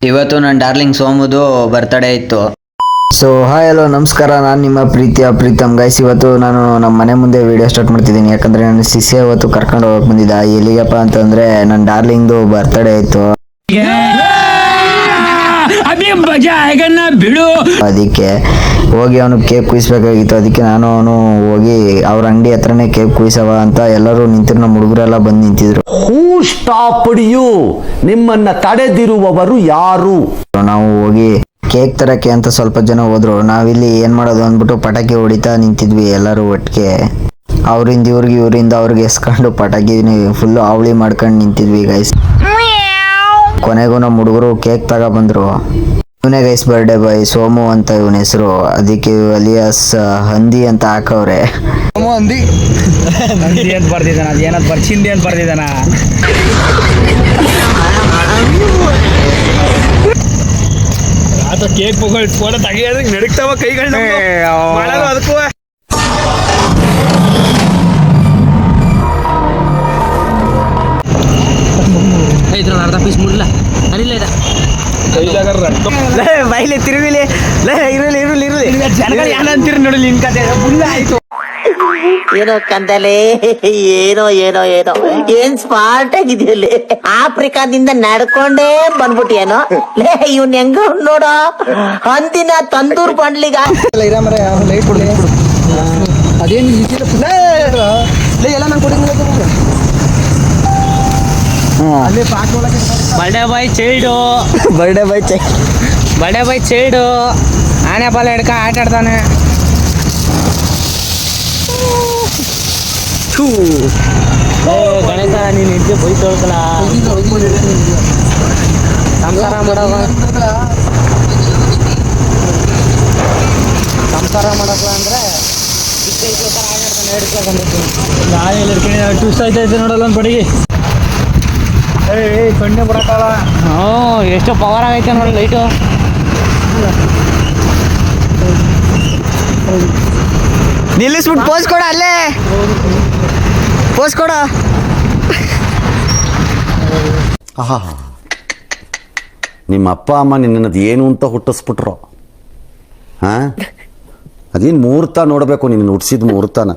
ಇವತ್ತು ನನ್ನ darling ಸೋಮುದು birthday ಇತ್ತು. ಸೊ ಹಾಯ್ ಹಲೋ ನಮಸ್ಕಾರ, ನಾನು ನಿಮ್ಮ ಪ್ರೀತಿಯ ಪ್ರೀತಮ್ ಗೈಸ್. ಇವತ್ತು ನಾನು ನಮ್ಮ ಮನೆ ಮುಂದೆ ವಿಡಿಯೋ ಸ್ಟಾರ್ಟ್ ಮಾಡ್ತಿದ್ದೀನಿ. ಯಾಕಂದರೆ ನನ್ನ ಶಿಷ್ಯ ಇವತ್ತು ಕರ್ಕೊಂಡು ಹೋಗಕ್ಕೆ ಬಂದಿದ್ದ. ಎಲ್ಲಿಗಪ್ಪ ಅಂತಂದರೆ ನನ್ನ ಡಾರ್ಲಿಂಗ್ದು ಬರ್ತ್ಡೇ ಇತ್ತು. ಅದಕ್ಕೆ ಹೋಗಿ ಅವನು ಕೇಕ್ ಕುಯಿಸ್ಬೇಕಾಗಿತ್ತು. ಅದಕ್ಕೆ ನಾನು ಅವನು ಹೋಗಿ ಅವ್ರ ಅಂಗಡಿ ಹತ್ರನೇ ಕೇಕ್ ಕುಯಿಸವ ಅಂತ ಎಲ್ಲರೂ ನಿಂತಿರು. ನಮ್ಮ ಹುಡುಗರೆಲ್ಲ ಬಂದು ನಿಂತಿದ್ರು. ಹೂ ಸ್ಟಾಪ್ಡ್ ಯು? ನಿಮ್ಮನ್ನ ತಡೆದಿರುವವರು ಯಾರು? ನಾವು ಹೋಗಿ ಕೇಕ್ ತರಕ್ಕೆ ಅಂತ ಸ್ವಲ್ಪ ಜನ ಹೋದ್ರು. ನಾವಿಲ್ಲಿ ಏನ್ ಮಾಡೋದು ಅಂದ್ಬಿಟ್ಟು ಪಟಾಕಿ ಹೊಡಿತಾ ನಿಂತಿದ್ವಿ ಎಲ್ಲರೂ ಒಟ್ಟಿಗೆ. ಅವ್ರಿಂದ ಇವ್ರಿಗೆ ಇವರಿಂದ ಅವ್ರಿಗೆ ಎಸ್ಕೊಂಡು ಪಟಾಕಿ ಫುಲ್ಲು ಅವಳಿ ಮಾಡ್ಕೊಂಡು ನಿಂತಿದ್ವಿ ಗೈಸ್. ಕೊನೆಗೂ ನಮ್ಮ ಹುಡುಗರು ಕೇಕ್ ತಗೊಬಂದ್ರು. ಇವನೇ ಗೈಸ್ ಬರ್ಡೇ ಬಾಯ್ ಸೋಮು ಅಂತ ಇವನ ಹೆಸರು. ಅದಕ್ಕೆ ಅಲಿಯಾಸ್ ಹಂದಿ ಅಂತ ಹಾಕವ್ರೆ. ಹಂದಿ ಅಂತ ಬರ್ದಿದ್ದಾನ, ಅದೇನದ್ ಬರ್ಚಿಂದಿ ಅಂತ ಬರ್ದಿದ್ದಾನ. ಕೇಕ್ ಫೋಟೋ ತೆಗಿಯೋದಕ್ಕೆ ನಡಕ್ತಾವ ಕೈಗಳನ್ನ ಅದಕ್ಕೂ ಇದ್ರಲ್ಲಿ ಅರ್ಧ ಪೀಸ್ ಮುಡ್ಲ ಅರಿಲ್ಲ ಇದ ಬೈಲಿ ತಿರುಗಿಲಿ ಇರಲಿ ಇರಲಿ ಇರಲಿ ಜನಗಳು ಏನಂತೀರಿ ನೋಡಿ ನಿನ್ ಕತೆ ಫುಲ್ ಆಯ್ತು. ಏನೋ ಕಂದಲೆ, ಏನೋ ಏನೋ ಏನೋ ಏನ್ ಸ್ಮಾರ್ಟ್ ಆಗಿದೆಯಲ್ಲಿ. ಆಫ್ರಿಕಾದಿಂದ ನಡ್ಕೊಂಡೇ ಬಂದ್ಬಿಟ್ಟಿಯೇನೋ ಲೇ. ಇವ್ನ ಹೆಂಗ ನೋಡೋ ಹಂದಿನ ತಂದೂರ್ ಬಂಡ್ಲಿಗ ಅದೇನು ಎಲ್ಲ ನಂಗೆ ಕೊಡಿ. Birthday boy child birthday boy birthday boy child ಆನೆ ಪಾಲ ಹಿಡ್ಕ ಆಟ ಆಡ್ತಾನೆ. ಗಣೇಶ ನೀನು ಇದ್ದೆ ಬೈ ತೊಳ್ಕಲ್ಲ ಸಂಸಾರ ಮಾಡೋದು ಸಂಸಾರ ಮಾಡೋದು ಅಂದರೆ ಟ್ವಿಸ್ಟ್ ಆಯ್ತೈತೆ ನೋಡಲ್ಲ ಒಂದು ಬಡಿಗೆ. ಕಣ್ಣೆ ಬರಕ್ಕಲ್ಲ. ಹ್ಞೂ ಎಷ್ಟು ಪವರ್ ಆಗೈತೆ ನೋಡಿ ಲೈಟು. ನಿಲ್ಲಿಸ್ಬಿಟ್ಟು ಪೋಸ್ ಕೊಡ, ಅಲ್ಲೇ ಪೋಸ್ ಕೊಡ. ಆಹಾ, ನಿಮ್ಮ ಅಪ್ಪ ಅಮ್ಮ ನಿನ್ನದು ಏನು ಅಂತ ಹುಟ್ಟಿಸ್ಬಿಟ್ರು. ಹಾಂ, ಅದೇನು ಮುಹೂರ್ತ ನೋಡಬೇಕು, ನಿನ್ನ ಹುಟ್ಟಿಸಿದ ಮುಹೂರ್ತನ.